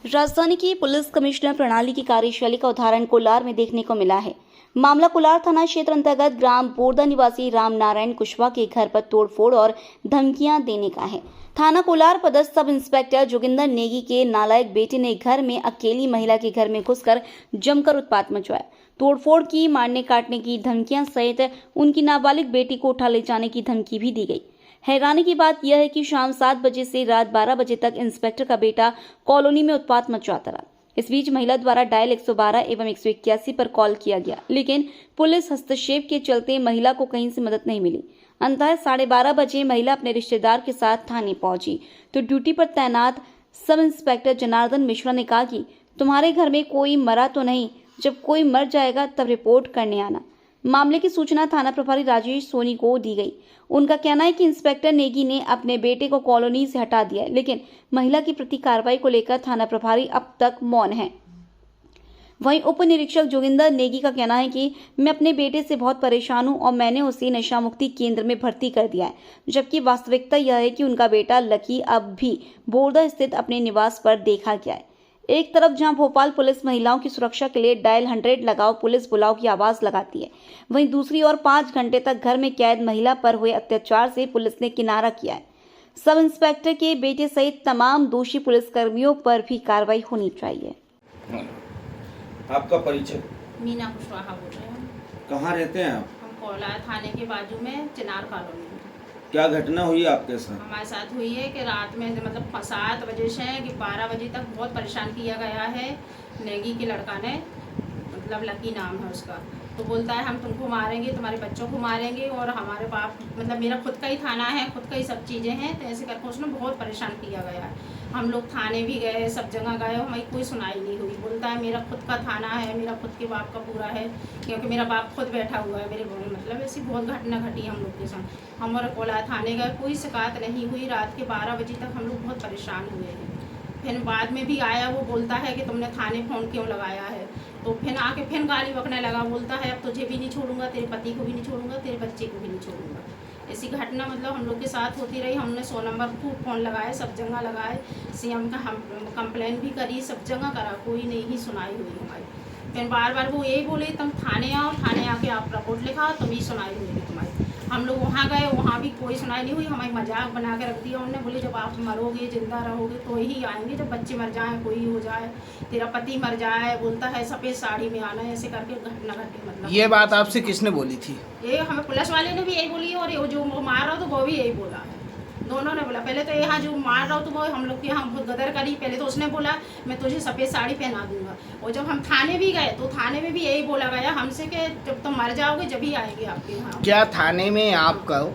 राजधानी की police commissioner प्रणाली की कार्यशैली का उदाहरण कोलार में देखने को मिला है। मामला कोलार थाना क्षेत्र अंतर्गत ग्राम बोरदा निवासी राम नारायण कुशवाहा के घर पर तोड़फोड़ और धमकियां देने का है। थाना कोलार पदस्थ सब इंस्पेक्टर जोगिंदर नेगी के नालायक बेटे ने घर में अकेली महिला के घर में घुसकर जमकर उत्पात मचाया। तोड़फोड़ की, मारने काटने की धमकियां सहित उनकी नाबालिग बेटी को उठा ले जाने की धमकी भी दी गई। हैरानी की बात यह है कि शाम 7 बजे से रात 12 बजे तक इंस्पेक्टर का बेटा कॉलोनी में उत्पात मचाता रहा। इस बीच महिला द्वारा डायल 112 एवं 181 पर कॉल किया गया, लेकिन पुलिस हस्तक्षेप के चलते महिला को कहीं से मदद नहीं मिली। अंततः 12:30 बजे महिला अपने रिश्तेदार के साथ थाने पहुंची तो ड्यूटी पर तैनात सब इंस्पेक्टर जनार्दन मिश्रा ने कहा कि तुम्हारे घर में कोई मरा तो नहीं, जब कोई मर जाएगा तब रिपोर्ट करने आना। मामले की सूचना थाना प्रभारी राजेश सोनी को दी गई। उनका कहना है कि इंस्पेक्टर नेगी ने अपने बेटे को कॉलोनी से हटा दिया, लेकिन महिला की प्रति कार्रवाई को लेकर थाना प्रभारी अब तक मौन है। वहीं उप निरीक्षक जोगिंदर नेगी का कहना है कि मैं अपने बेटे से बहुत परेशान हूं और मैंने उसे नशा मुक्ति केंद्र में भर्ती कर दिया है, जबकि वास्तविकता यह है कि उनका बेटा लकी अब भी बोरदा स्थित अपने निवास पर देखा गया है। एक तरफ जहां भोपाल पुलिस महिलाओं की सुरक्षा के लिए डायल 100 लगाओ पुलिस बुलाओ की आवाज लगाती है, वहीं दूसरी ओर 5 घंटे तक घर में कैद महिला पर हुए अत्याचार से पुलिस ने किनारा किया है। सब इंस्पेक्टर के बेटे सहित तमाम दोषी पुलिसकर्मियों पर भी कार्रवाई होनी चाहिए। आपका परिचय? मीना कुशवाहा बोल रहे हैं। कहाँ रहते हैं आप? हम कोलार थाने के बाजू में चिनार कॉलोनी में। क्या घटना हुई आपके साथ? हमारे साथ हुई है कि रात में मतलब 7 बजे से कि 12 बजे तक बहुत परेशान किया गया है। नेगी के लड़का ने, मतलब लकी नाम है उसका, तो बोलता है हम तुमको मारेंगे, तुम्हारे बच्चों को मारेंगे और हमारे बाप, मतलब मेरा खुद का ही थाना है, खुद का ही सब चीज़ें हैं, तो ऐसे करके उसने बहुत परेशान किया गया है। हम लोग थाने भी गए, सब जगह गए, हमारी कोई सुनाई नहीं हुई। बोलता है मेरा खुद का थाना है, मेरा खुद के बाप का पूरा है, क्योंकि मेरा बाप खुद बैठा हुआ है मेरे बोले, मतलब ऐसी बहुत घटना घटी हम लोग के साथ। हमारे कोलार थाने गए, कोई शिकायत नहीं हुई। रात के 12 बजे तक हम लोग बहुत परेशान हुए हैं। फिर बाद में भी आया, वो बोलता है कि तुमने थाने फ़ोन क्यों लगाया है, तो फिर आके फिर गाली बकने लगा। बोलता है अब तुझे भी नहीं छोड़ूंगा, तेरे पति को भी नहीं छोड़ूंगा, तेरे बच्चे को भी नहीं छोड़ूंगा। ऐसी घटना मतलब हम लोग के साथ होती रही। हमने 100 नंबर खूब फ़ोन लगाए, सब जगह लगाए, सीएम का हम कंप्लेन भी करी, सब जगह करा, कोई नहीं ही सुनाई हुई हमारी। फिर बार बार वो यही बोले तुम थाने आओ, थाने आके आप रिपोर्ट लिखाओ, तुम ही सुनाई हुई तुम्हारी। हम लोग वहाँ गए, वहाँ भी कोई सुनाई नहीं हुई। हमारी मजाक बना के रख दिया उन्होंने, बोले जब आप मरोगे, जिंदा रहोगे तो ही आएंगे, जब बच्चे मर जाएं, कोई हो जाए, तेरा पति मर जाए, बोलता है सफ़ेद साड़ी में आना, ऐसे करके घटना घटी। मतलब ये बात आपसे किसने बोली थी? ये हमें पुलिस वाले ने भी यही बोली और ये जो मार रहा तो वो भी यही बोला है। दोनों ने बोला। पहले तो यहाँ जो मार रहा तो वो हम लोग के यहाँ बहुत गदर करी। पहले तो उसने बोला मैं तुझे सफ़ेद साड़ी पहना दूंगा, और जब हम थाने भी गए तो थाने में भी यही बोला गया हमसे कि जब तुम मर जाओगे जब ही आएंगे आपके यहाँ। क्या थाने में आपका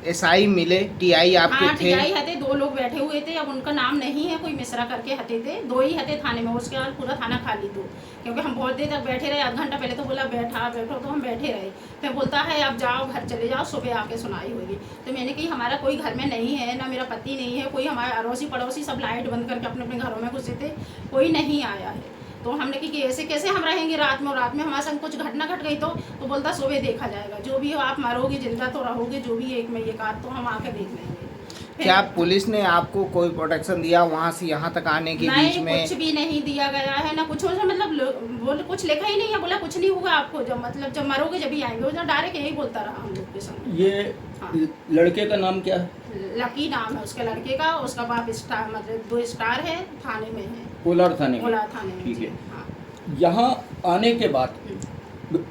एसआई मिले, टीआई आपके हाँ, थे? टीआई हते, 2 लोग बैठे हुए थे। अब उनका नाम नहीं है, कोई मिश्रा करके हते थे, 2 ही हते थाने में। उसके बाद पूरा थाना खाली तो, क्योंकि हम बहुत देर तक बैठे रहे, आधा घंटा। पहले तो बोला बैठो, तो हम बैठे रहे। फिर बोलता है अब जाओ घर चले जाओ, सुबह आके सुनाई होगी। तो मैंने कही हमारा कोई घर में नहीं है, ना मेरा पति नहीं है, कोई हमारे अड़ोसी पड़ोसी सब लाइट बंद करके अपने अपने घरों में घुसे थे, कोई नहीं आया है। तो हमने कि ऐसे कैसे हम रहेंगे रात में, और रात में हमारे संग कुछ घटना घट गई तो बोलता सुबह देखा जाएगा, जो भी हो आप मरोगे, जिंदा तो रहोगे, जो भी एक में एक आध तो हम आके देख लेंगे। क्या पुलिस ने आपको कोई प्रोटेक्शन दिया वहाँ से यहाँ तक आने के बीच में? कुछ भी नहीं दिया गया है ना कुछ, मतलब बोल कुछ लिखा ही नहीं है। बोला कुछ नहीं होगा आपको, जब मरोगे जब ही आएंगे। वो डायरेक्ट यही बोलता रहा हम लोग के संग। ये हाँ। लड़के का नाम क्या है? लकी नाम है उसके लड़के का। उसका बाप स्टार, मतलब 2 स्टार है, थाने में है, कोलार थाने में। कोलार थाने में। ठीक है। हाँ। यहाँ आने के बाद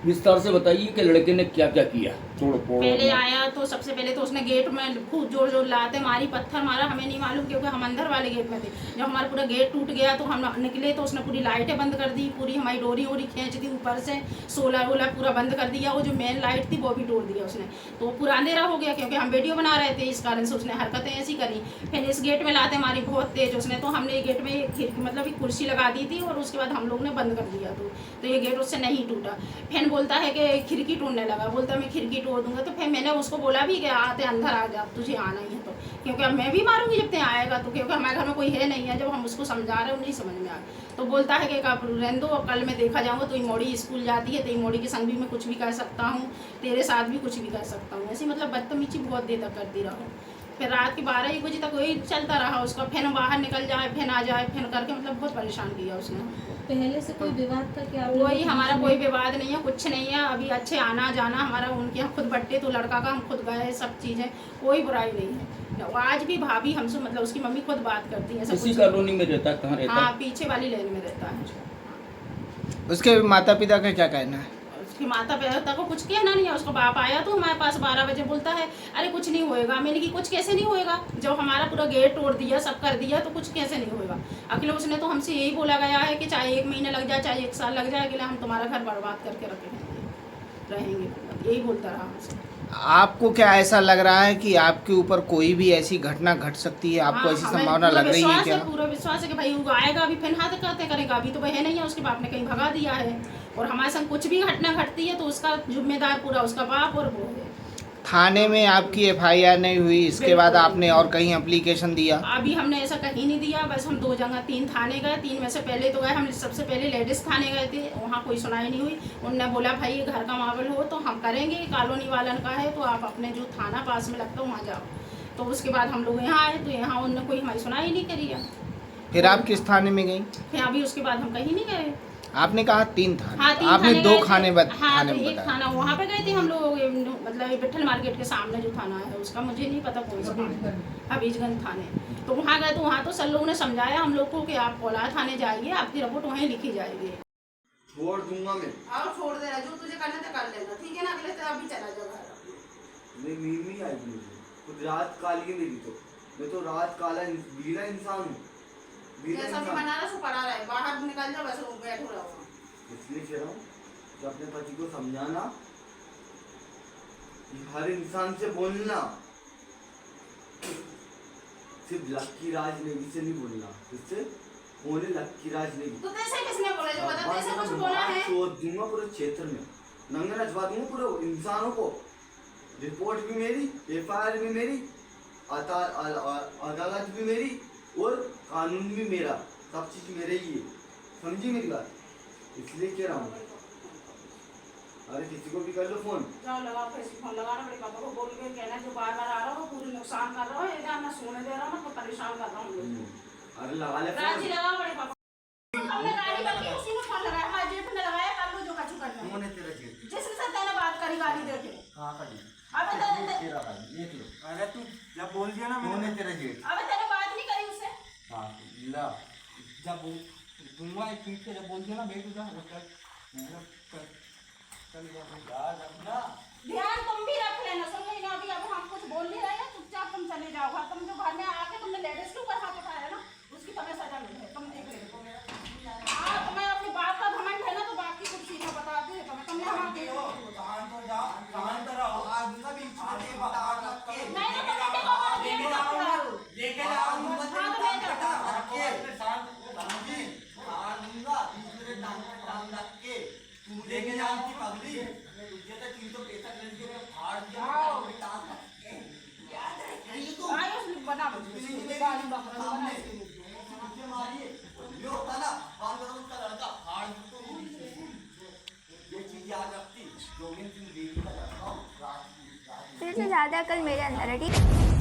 विस्तार से बताइए कि लड़के ने क्या क्या किया। पहले आया तो सबसे पहले तो उसने गेट में खूब जोर जोर लाते मारी, पत्थर मारा। हमें नहीं मालूम क्योंकि हम अंदर वाले गेट में थे। जब हमारा पूरा गेट टूट गया तो हम निकले तो उसने पूरी लाइटें बंद कर दी, पूरी हमारी डोरी वोरी खींच दी ऊपर से, सोलर वोलर पूरा बंद कर दिया। वो जो मेन लाइट थी वो भी तोड़ दिया उसने। तो पूरा अंधेरा हो गया क्योंकि हम वीडियो बना रहे थे, इस कारण से उसने हरकतें ऐसी करी। फिर इस गेट में लाते मारी बहुत तेज उसने, तो हमने गेट में मतलब एक कुर्सी लगा दी थी और उसके बाद हम लोग ने बंद कर दिया। तो ये गेट उससे नहीं टूटा। फिर बोलता है कि खिड़की तोड़ने लगा, बोलता मैं खिड़की तोड़ दूंगा। तो फिर मैंने उसको बोला भी कि आते अंदर आ जा, तुझे आना ही है तो, क्योंकि अब मैं भी मारूंगी जब ते आएगा तो, क्योंकि हमारे घर में कोई है नहीं है। जब हम उसको समझा रहे हैं नहीं समझ में आ, तो बोलता है कि रहने दो, कल मैं देखा जाऊंगा। तो मोड़ी स्कूल जाती है, तो मोड़ी के संग भी मैं कुछ भी कर सकता हूँ, तेरे साथ भी कुछ भी कर सकता हूँ। ऐसी मतलब बदतमीजी बहुत देर तक करती रहो। फिर रात के 12-1 बजे तक वही चलता रहा उसका, फिर बाहर निकल जाए, फिर आ जाए, फिर करके मतलब बहुत परेशान किया उसने। पहले से कोई विवाद था क्या? वही हमारा कोई विवाद नहीं है, कुछ नहीं है, अभी अच्छे आना जाना हमारा उनके यहाँ खुद बट्टे तो लड़का का हम खुद गए, सब चीज़ें, कोई बुराई नहीं है। आज भी भाभी हमसे मतलब उसकी मम्मी खुद बात करती है। इसी कॉलोनी में रहता है, कहाँ रहता हाँ, है? पीछे वाली लेन में रहता है। उसके माता पिता का क्या कहना है? उसके माता पिता को कुछ कहना नहीं है। उसका बाप आया तो हमारे पास 12 बजे, बोलता है अरे कुछ नहीं होएगा। मैंने कि कुछ कैसे नहीं होएगा, जब हमारा पूरा गेट तोड़ दिया, सब कर दिया, तो कुछ कैसे नहीं होएगा। अकेले उसने तो हमसे यही बोला गया है कि चाहे 1 महीना लग जाए, चाहे 1 साल लग जाए, अकेले हम तुम्हारा घर बर्बाद करके रहेंगे, यही बोलता रहा हमसे। आपको क्या ऐसा लग रहा है कि आपके ऊपर कोई भी ऐसी घटना घट सकती है? आपको ऐसी हमें संभावना पूरा लग रही है विश्वास क्या? पूरा विश्वास है कि भाई वो आएगा, अभी फिर हाथ करते करेगा, अभी तो वह नहीं है, उसके बाप ने कहीं भगा दिया है। और हमारे संग कुछ भी घटना घटती है तो उसका जिम्मेदार पूरा उसका बाप और वो है। थाने में आपकी FIR नहीं हुई, इसके बाद बिल्कुल। आपने और कहीं एप्लीकेशन दिया? अभी हमने ऐसा कहीं नहीं दिया, बस हम 2 जगह 3 थाने गए, 3 में से पहले तो गए हम सबसे पहले लेडीज़ थाने गए थे, वहाँ कोई सुनाई नहीं हुई। उनने बोला भाई ये घर का मामला हो तो हम करेंगे, कॉलोनी वालन का है तो आप अपने जो थाना पास में लगता है वहाँ जाओ। तो उसके बाद हम लोग यहाँ आए तो यहाँ उनने कोई हमारी सुनाई नहीं करी है। फिर आप किस थाने में गई? फिर अभी उसके बाद हम कहीं नहीं गए। आपने कहा 3 थाने, हाँ, 3 आपने थाने 2 गए थे। थाने हाँ, तो एक बताया। थाना वहाँ पे गए थे हम लोग, मतलब ये विठल मार्केट के सामने जो थाना है उसका मुझे नहीं पता कौन सा थाना है, हबीजगंज थाने। तो वहाँ गए तो वहाँ तो सर लोगों ने समझाया हम लोग को कि आप कोलार थाने जाइए, आपकी रिपोर्ट वहीं लिखी जाएगी। छोड़ दूंगा मैं। और छोड़ देना, जो तुझे करना था कर लेना, ठीक है ना, अगले से अभी चला जाओ घर। नहीं, नींद नहीं आएगी मुझे, खुद रात काली है मेरी तो। मैं तो रात बीला इंसान हूँ। जैसा भी बनारस वो पड़ा रहे, बाहर निकल जाओ, वैसे बैठो रहो। इसलिए कह रहा हूँ कि अपने पति को समझाना कि हर इंसान से बोलना, सिर्फ लक्की राज नेगी से नहीं बोलना, जिससे बोले लक्की राज नेगी। तो तेरे से किसने बोला, जो बता, तेरे से कुछ बोला है? शोध दूंगा पूरे क्षेत्र में, नंगा नचवा दूंगा पूरे इंसानों को। रिपोर्ट भी मेरी, FIR भी मेरी, अदालत भी मेरी और कानून भी मेरा, सब चीज मेरे ही है। समझी मेरी बात? इसलिए कह रहा हूँ, अरे किसी को भी कर लो फोन। जाओ लगाओ, फिर फोन लगाना, बड़े पापा को बोल के कहना जो बार बार आ रहा हो, पूरी नुकसान कर रहा हो, इधर ना सोने दे रहा हूँ, ना परेशान कर रहा हूँ। अरे लगा ले राजी लगाओ बड़े पापा। हमने गाड़ी करके उसी में फोन लगाया, हमारे जेठ ने लगाया, कर लो जो कछु करना है। फोन है तेरा जेठ, जिसके साथ मैंने बात करी गाड़ी देके। कहाँ का जेठ? अबे तेरे तेरा भाई, देख लो। अरे तू जब बोल दिया ना फोन है तेरा जेठ। अबे तेरे बात नहीं करी उससे। हाँ ला, जब बोल दूंगा एक पीठ पे जब बोल दिया ना बेटू जा अपना ध्यान तुम भी रख लेना, सुन लेना, अभी अब हम कुछ बोल नहीं रहे हैं, चुपचाप तुम चले जाओ घर। तुम जो घर में आके तुमने लेडीज के ऊपर हाथ उठाया ना, उसकी तुम्हें सजा मिली है, तुम देख लेना। हाँ, तुम्हें अपनी बात का घमंड है ना, तो बाकी कुछ सीधा बता दे तुम्हें, तुमने हमारे शांत हो जाओ, शांत रहो। आज ना बीच में ये बता के नहीं ना, तुम बेटे को बोलो, ये बता दो। लेके जाऊंगा हाँ, तो ले जाओ। रखे शांत समझी मार दूंगा बीच में टांग रख के तू लेके जाऊंगी पगली तुझे तो 365 लड़के में फाड़ दिया टांग रख के याद रखिए तू आयुष बना मुझे गाली बकरा बना मुझे मारिए ये होता ना बाल करो उसका लड़का फाड़ तो ये चीज याद रखती जो मैं तुम देवी का लड़का हूं रात फिर से ज़्यादा कल मेरे अंदर है, ठीक है।